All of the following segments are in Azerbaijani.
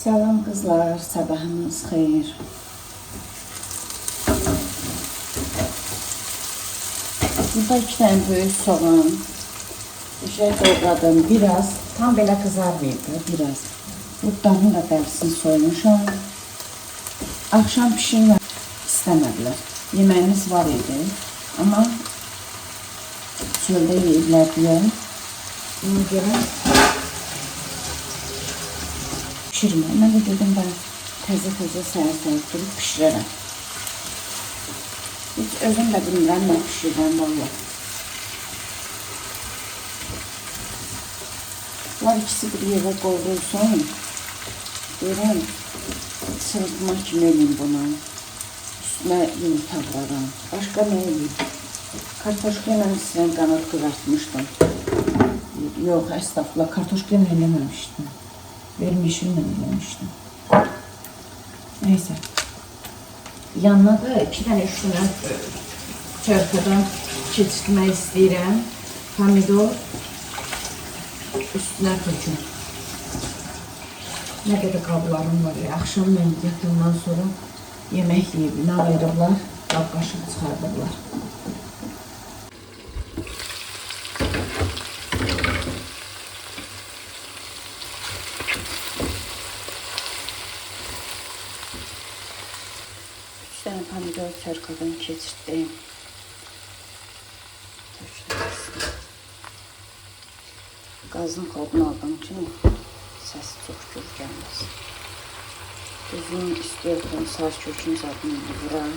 Salam kızlar, sabahınız xeyir. Burada 2 tane böyük soğan, şey doğradım biraz, tam belə kızarmaydı biraz. Butlarını da dərisini soymuşam. Akşam pişirmək istəmədilər. Yeməyimiz var idi, amma çöldə yeyiblər deyə. Buna görə pişirmə. Mən də dedim ben təzə səhər durub pişirərəm. Hiç özüm də bilmirəm nə pişirəm vallahi. Bunlar ikisi bir yerə qovrulsun. Deyirəm, sırıtma kimi eləyim buna. Üstünə yumurta vuraram. Başqa nə eləyim? Kartoşka ilə istəyən qanat qızartmışdım. Yox, əstəğfurullah, kartoşka ilə eləməmişdim. Vermişimlə eləmişdim. Neyse. Yanına da 2 tane 3 tane çörpədən keçirtmək istəyirəm. Pomidor üstünə töküm. Nə qədər qablarım var ya. Akşam mən yatımdan sonra yemək yeyib, nə ayırıblar, qab qaşıq çıxardıblar. Pomidor çörkadan keçirtdim. Qazın kodunu aldığım için səsi çox gür gəlməz. Düzün istəyirdim, saç kökünü zaten vuram.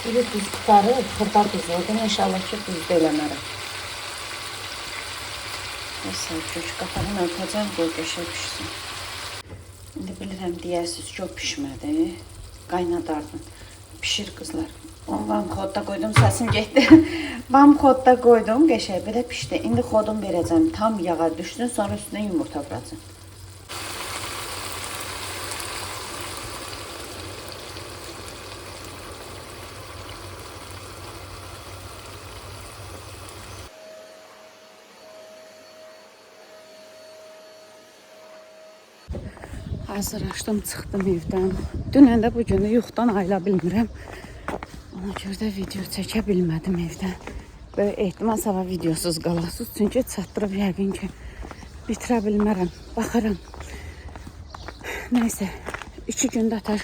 Bir düz tutarıb, xırda düz oldu. İnşallah ki, düzdə eləmərəm. Neyse, kök qapağı örtəcəm, qoy qəşə pişsin. İndi bilirəm, deyəsiz, çok pişmədi. Qaynadardım. Pişir kızlar. Onu vam xodda qoydum, səsim getdi. Vam xodda qoydum, qəşə belə pişdi. İndi xodum verəcəm, tam yağa düşsün, sonra üstünə yumurta vuracam. Hazırlaşdım, çıxdım evdən. Dünən də bu günü yuxudan ayıla bilmirəm. Ona görə də video çəkə bilmədim evdən. Böyle ehtimal sabah videosuz qalasız. Çünki çatdırıb yəqin ki bitirə bilmərəm. Baxaram. Neyse, 2 gündə Ataş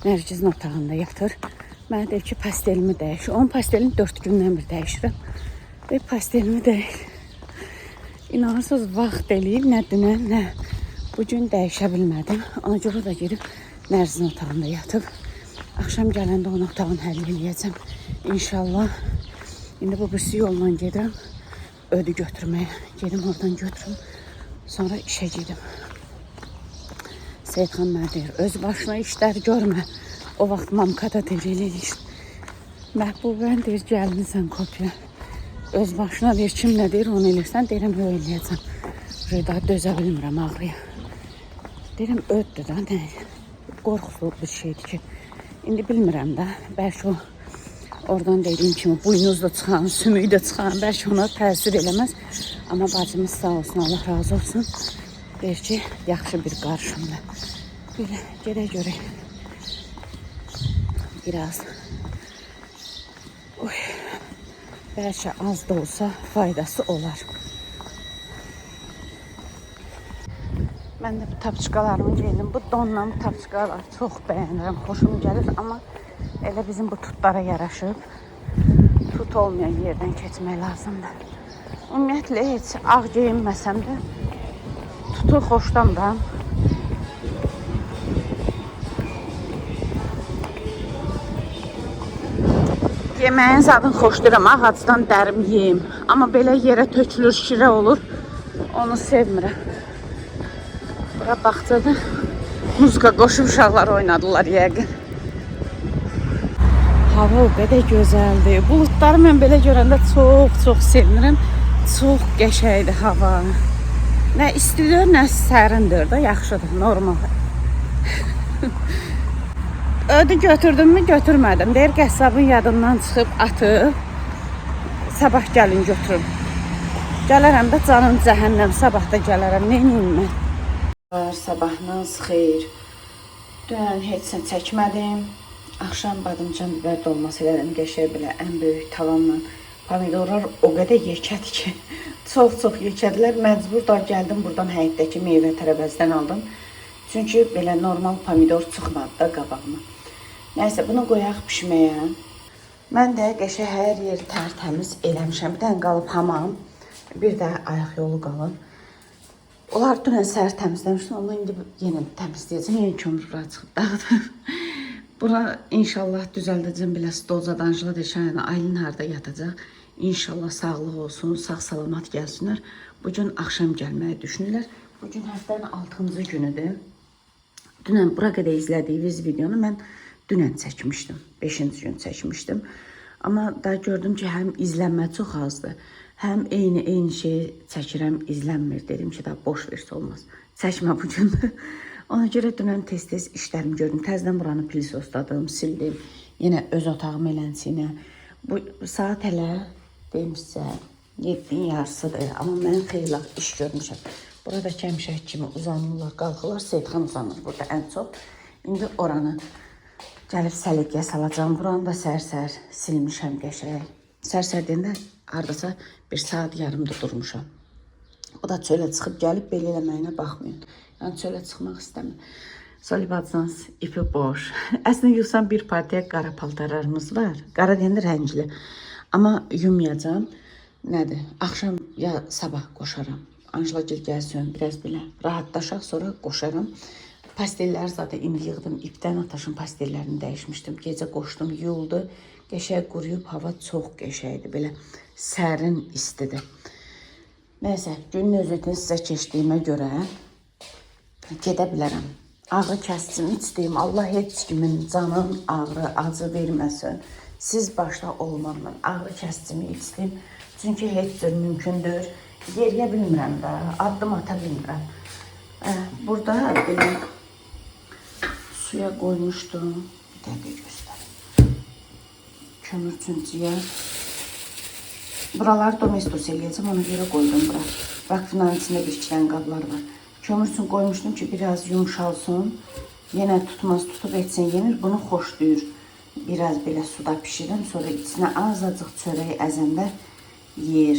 Nərgizin otağında yatır. Mənə deyir ki, pastelimi dəyişir. Onun pastelini 4 gündən bir dəyişirəm. Və pastelimi dəyişir. İnanırsınız, vaxt eləyib, nə dünən, nə bugün dəyişə bilmədim. Ona görə də girib Nərzin otağında yatıb. Akşam gələndə onun otağını həll eləyəcəm. İnşallah. İndi bu birisi yolla gedirəm. Ödü götürməyə. Gedim oradan götürüm. Sonra işə gedim. Seyidxan mənə deyir, öz başına işlər görmə. O vaxt mamkada deyir, eləyir. Məhbubən deyir, gəlinisən kopya. Öz başına deyir, kim nə deyir, onu eləyirsən. Deyirəm, yox eləyəcəm. Daha dözə bilmirəm ağrıya. Deyirəm, öddür da, nə? Qorxulu bir şeydir ki. İndi bilmirəm də, bəlkə o oradan dediyim kimi buynuz da çıxan, sümüyü də çıxan, bəlkə ona təsir eləməz. Amma bacımız sağ olsun, Allah razı olsun. Deyir ki, yaxşı bir qarşımda. Belə, gedək görək. Biraz. Oy. Bəlkə az da olsa faydası olar. Mən də bu tapçıqalarımı giydim. Bu donla bu tapçıqalar çox bəyənirəm, xoşum gəlir. Amma elə bizim bu tutlara yaraşıb. Tut olmayan yerdən keçmək lazımdır. Ümumiyyətlə, heç ağ geyinməsəm də tutu xoşlamıram. Yeməyin zadını xoşlayıram, ağacdan dərim yeyim. Amma belə yerə tökülür, şirə olur. Onu sevmirəm. Bura bağçada muzika qoşub uşaqlar oynadılar yəqin. Hava o qədər gözəldir. Buludları mən belə görəndə çox sevinirəm. Çox qəşəngdir hava. Nə istidir, nə sərindir də, yaxşıdır, normal. Ödü götürdüm mü, götürmədim. Deyir, qəssabın yadından çıxıb atıb. sabah gəlin götürün. Gələrəm də canım cəhənnəm, sabah da gələrəm. Neyniyim mən? Sabahınız xeyir. Dünən heç nə çəkmədim. Axşam badımcan biber dolması elədim. Qəşəng belə ən böyük tavanla. Pomidorlar o qədər yekədir ki, çox yekədilər. Məcbur da gəldim buradan həyətdəki meyvə tərəvəzdən aldım. Çünki belə normal pomidor çıxmadı da qabağıma. Nəysə, bunu qoyaq pişməyə. Mən də qəşəng hər yeri tərtəmiz eləmişəm. Bir dənə qalıb hamam, bir də ayaq yolu qalıb. Onlar dünən səhər təmizləmişdim, amma indi yenə təmizləyəcəm. Yenə kömürlər çıxıb dağıdım. Buna inşallah düzəldəcəm belə stolcadan jıla deşən. Aylin harda yatacaq. İnşallah sağlıq olsun, sağ-salamat gəlsinlər. Bugün axşam gəlməyi düşünürlər. Bugün həftənin 6-cı günüdür. Dünən bura qədər izlədiyiniz videonu mən dünən çəkmişdim. 5-ci gün çəkmişdim. Amma da gördüm ki, həm izlənmə çox azdır. Həm eyni şeyi çəkirəm, izlənmir. Dedim ki, daha boş versə olmaz. Çəkmə bugün. Ona görə dünən tez-tez işlərimi gördüm. Təzdən buranı plisosdadım, sildim. Yenə öz otağım elənsinə. Bu saat hələ deyim sizə 7-in yarısıdır. Amma mən xeyli iş görmüşəm. Burada kəmişək kimi uzanırlar, qalxırlar. Seyidxan uzanır burada ən çox. İndi oranı gəlib səliqəyə salacağım. Buranı da səhər-səhər silmişəm qəşəng. Səhər-səhər deyəndə hardasa bir saat yarımda durmuşam. O da çölə çıxıb gəlib belə eləməyinə baxmayın. Yəni çölə çıxmaq istəmir. Solib bacınız ipi boş. Əslində yuvsam bir partiya qara paltarlarımız var. Qara deyəndə rəngli. Amma yummayacağım. Nədir? Axşam ya sabah qoşaram. Anjela gel gəlsin, biraz belə rahatlaşaq, sonra qoşaram. Pastellləri zaten indi yığdım. İpdən ataşın pastellərini dəyişmişdim. Gecə qoşdum, yuyuldu. Qəşəng quruyub, hava çox qəşəngdir. Belə sərin istidir. Nəysə, günün özünü sizə keçdiyimə görə gedə bilərəm. Ağrı kəsicimi içdiyim, Allah heç kimin canın ağrı, acı verməsin. Siz başda olmaqla ağrı kəsicimi içdim. Çünki heç cür mümkündür. Yeriyə bilmirəm də, addım ata bilmirəm. Burada belə suya qoymuşdum. Bir dəqiqə göstərim. Kömürçüncüyə. Buraları domestos eləyəcəm, ona görə qoydum bura. Rakvinanın içində bir-iki dənə qablar var. Kömür üçün qoymuşdum ki, biraz yumşalsın. Yenə tutmaz, tutub etsin, yenir. Bunu xoşlayır. Biraz belə suda pişirim, sonra içine azacıq çörək əzəndə yer.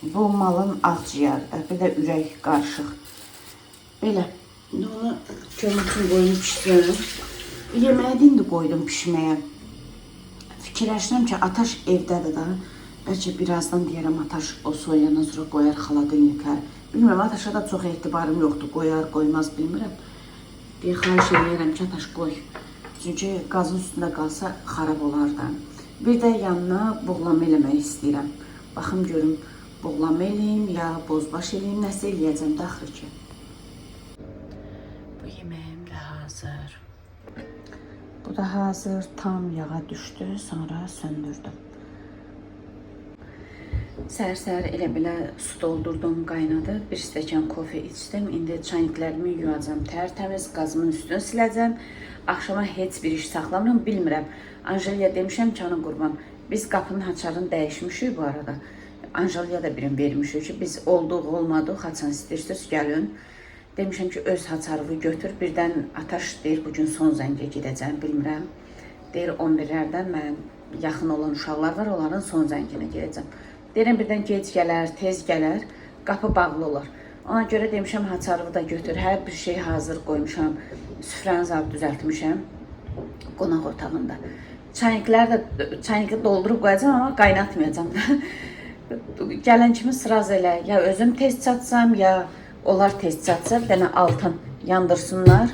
Bu malın ağciyarıdır, bir də ürək qarışıq. Belə, onu kömür üçün qoyum pişirim. Yeməyi də indi qoydum pişməyə. Fikirləşirəm ki, Ataş evdədir da. Bəlkə birazdan deyərəm Ataş o soyandan sonra qoyar xaladilnikə. Bilmirəm, Ataşa da çox etibarım yoxdur, qoyar, qoymaz bilmirəm. Bir xahiş edirəm ki, Ataş qoy. Çünki qazın üstündə qalsa xarab olar da. Bir də yanına buğlama eləmək istəyirəm. Baxım görüm, buğlama eləyim ya bozbaş eləyim, nəsə eləyəcəm də axır ki. Bu yeməyim də hazır. Bu da hazır, tam yağa düşdü, sonra söndürdüm. Səhər-səhər elə belə su doldurdum, qaynadı. Bir stəkan kofe içdim. İndi çayniklərimi yuyacam, tərtəmiz, qazımın üstünü siləcəm. Axşama heç bir iş saxlamıram, bilmirəm. Anjeliya demişəm ki, ana qurban, biz qapının haçarını dəyişmişik bu arada. Anjeliya da birini vermişik ki, biz olduq, olmadıq, haçan istəyirsiniz, gəlin. Demişəm ki, öz haçarını götür. Birdən Ataş deyir, bugün son zəngə gedəcəm, bilmirəm. Deyir, 11-lərdən mən yaxın olan uşaqlar var, onların son zənginə gedəcəm. Deyirəm, birdən gec gələr, tez gələr, qapı bağlı olar. Ona görə demişəm, haçarını da götür, hər bir şey hazır qoymuşam. Süfrəni zab düzəltmişəm qonaq otağında. Çaynikı doldurub qoyacam, amma qaynatmayacam. Gələn kimi sıraz elə, ya özüm tez çatsam, ya onlar tez çatsa, bir dənə altın yandırsınlar.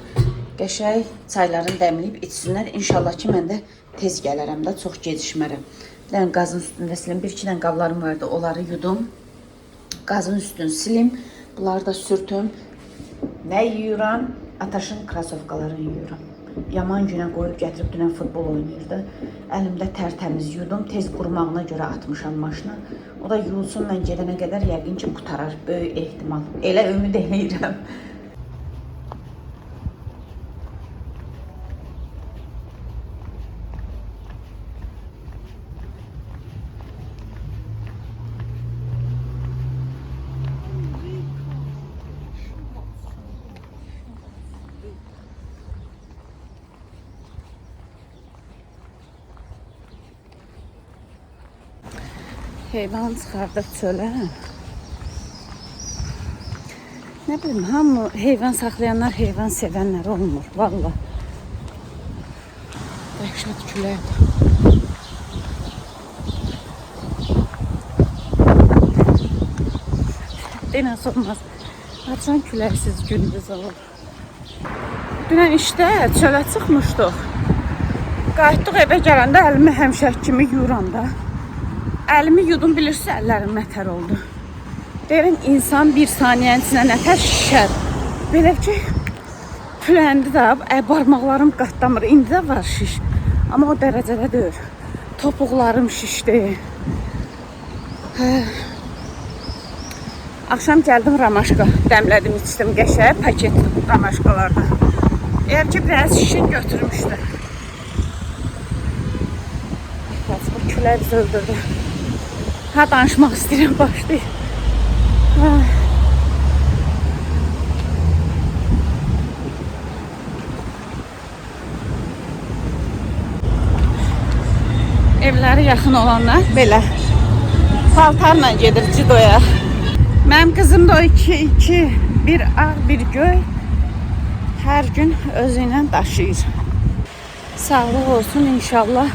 Qəşəng çaylarını dəmləyib içsinlər. İnşallah ki, mən də tez gələrəm də, çox gecişmərəm. Bir dənə qazın üstündə silim. Bir-iki dənə qablarım vardı, onları yudum. Qazın üstünü silim. Bunları da sürtüm. Nə yuyuram? Ataşın krasovkalarını yuyuram. Yaman günə qoyub gətirib dünən futbol oynayırdı. Əlimdə tərtəmiz yudum. Tez qurumağına görə atmışam maşına. O da yuyulsun, mən gedənə qədər yəqin ki, qutarar. Böyük ehtimal. Elə ümid eləyirəm. heyvan çıxardıb çölə. Nə bilim, hamı heyvan saxlayanlar heyvan sevənlər olmur, valla. Dəhşət küləkdir. Denəs olmaz. Açan küləksiz gündüz olur. Dünən işdə çölə çıxmışdıq. Qayıtdıq evə gələndə əlimi həmişə kimi yuranda. Əlimi yudum, bilirsə əllərim nətər oldu. Deyirəm, insan bir saniyənin içində nətər şişər. Belə ki, küləndi də, barmaqlarım qatlamır. İndi də var şiş. Amma o dərəcədə deyil. Topuqlarım şişdi. Axşam gəldim ramaşka. Dəmlədim, içdim qəşəng paket ramaşkalardan. Eğer ki biraz şişin götürmüşdü. Bu külək bizi öldürdü. Ha, danışmaq istəyirəm, başlayayım. Evləri yaxın olanlar belə paltarla gedir cidoya. Mənim qızım da o iki, bir ağ, bir göy her gün özüyle daşıyır. Sağlık olsun inşallah.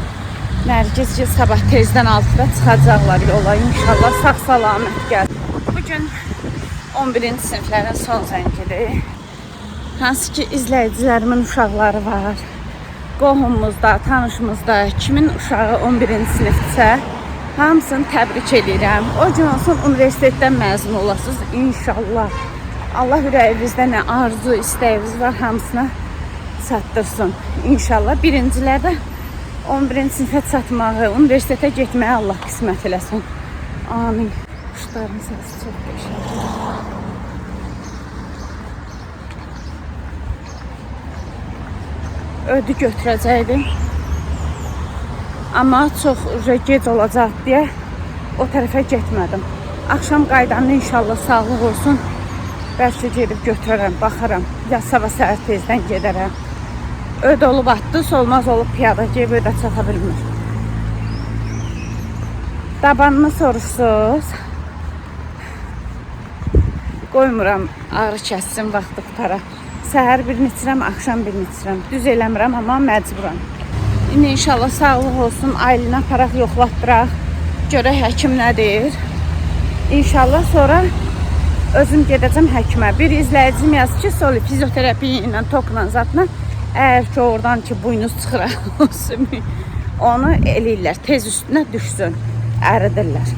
Nərgizcə sabah tezdən 6-da çıxacaqlar yola. İnşallah sağ salamət gəl. Bugün 11-ci siniflərin son zəngidir. Hansı ki izləyicilərimin uşaqları var. Qohumumuzda, tanışımızda kimin uşağı 11-ci sinifdirsə hamısını təbrik edirəm. O gün olsun universitetdən məzun olasınız inşallah. Allah ürəyinizdə nə arzu, istəyiniz var hamısına çatdırsın. İnşallah birincilərdə 11-ci sinifə çatmağı, universitetə getməyi Allah qismət eləsin. Amin. Quşların səsi çox qəşəngdir. Ödü götürəcəkdim. Amma çox gec olacaq deyə o tərəfə getmədim. Axşam qaydanda inşallah sağlıq olsun. Bəlkə gedib götürərəm, baxaram. Ya sabah səhər tezdən gedərəm. Ödə olub atdı, olmaz olub piyada ki, ödə çata bilmir. Dabanını soruşsuz. Qoymuram, ağrı kəssin, vaxtı qutara. Səhər birini içirəm, axşam birini içirəm. Düz eləmirəm, amma məcburam. İndi inşallah sağlıq olsun, ailəni aparaq, yoxlatdıraq. Görək həkim nə deyir. İnşallah sonra özüm gedəcəm həkimə. Bir izləyicim yazır ki, Soli fizioterapiya ilə, tokla zatla eğer ki oradan ki buynuz çıxır, onu eləyirlər, tez üstünə düşsün, əridirlər.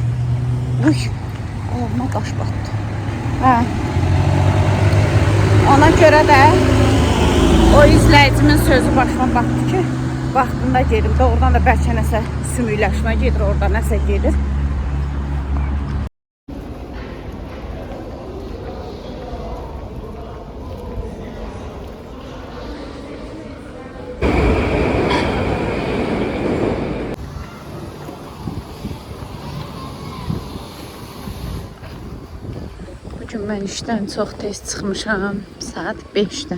Uy, ayağıma qaş batdı. Hə. Ona görə də o izləyicimin sözü başıma batdı ki, vaxtında gedim. Doğrudan da bəlkə nəsə sümükləşmə gedir, orada nəsə gedir. Bugün mən işdən çox tez çıxmışam, saat 5-də.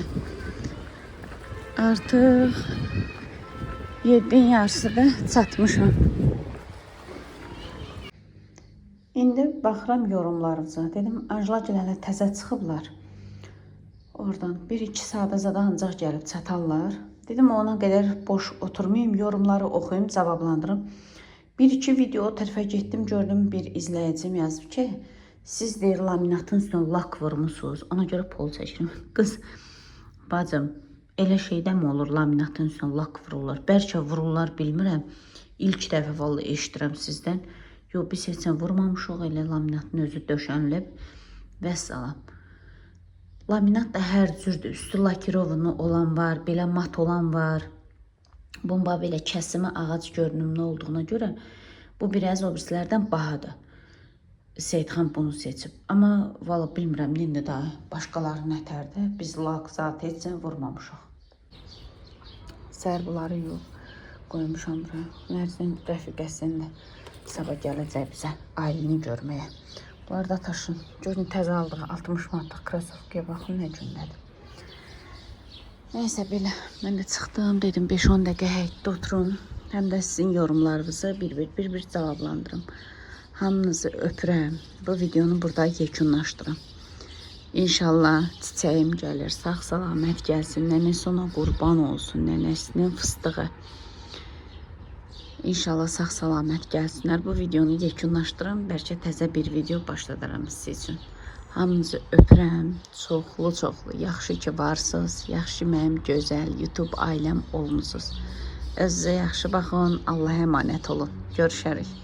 Artıq 7-in yarısıda çatmışam. İndi baxıram yorumlarınıza. Dedim, Anjela ilə təzə çıxıblar. Oradan 1-2 saat azada ancaq gəlib çatarlar. Dedim, ona qədər boş oturmayayım, yorumları oxuyum, cavablandırım. 1-2 video tərəfə getdim, gördüm bir izləyicim yazıb ki, siz deyir laminatın üstünə lak vurmuşsunuz, ona görə pol çəkirim. Qız, bacım, elə şeydə mi olur laminatın üstünə lak vururlar? Bəlkə vururlar, bilmirəm. İlk dəfə vallahi eşidirəm sizdən. Yox, biz heç vurmamışıq, elə laminatın özü döşənilib və salam. Laminat da hər cürdür. Üstü lakirovunu olan var, belə mat olan var. Bomba belə kəsimi ağac görünümlü olduğuna görə bu biraz o birislərdən bahadır. Seyidxan bunu seçib. Amma valla bilmirəm, indi də başqaları nətərdir. Biz lak zat heç vurmamışıq. Səhər bunları yox, qoymuşam bura. Nərzən rəfiqəsində sabah gələcək bizə ailəni görməyə. Bunlar da taşın. Görün təzə aldıq 60 manatlıq krasovkaya baxın nə gündədir. Neysə belə, mən də çıxdım, dedim 5-10 dəqiqə həyətdə oturun. Həm də sizin yorumlarınızı bir cavablandırım. Hamınızı öpürəm. Bu videonu burada yekunlaşdırım. İnşallah çiçəyim gəlir. Sağ salamet gəlsin. Nənəsi ona qurban olsun. Nənəsinin fıstığı. İnşallah sağ salamet gəlsinlər. Bu videonu yekunlaşdırım. Bəlkə təzə bir video başladaram siz üçün. Hamınızı öpürəm. Çoxlu. Yaxşı ki varsınız. Yaxşı mənim gözəl YouTube ailəm olmusunuz. Özünüzə yaxşı baxın. Allah'a emanet olun. Görüşərik.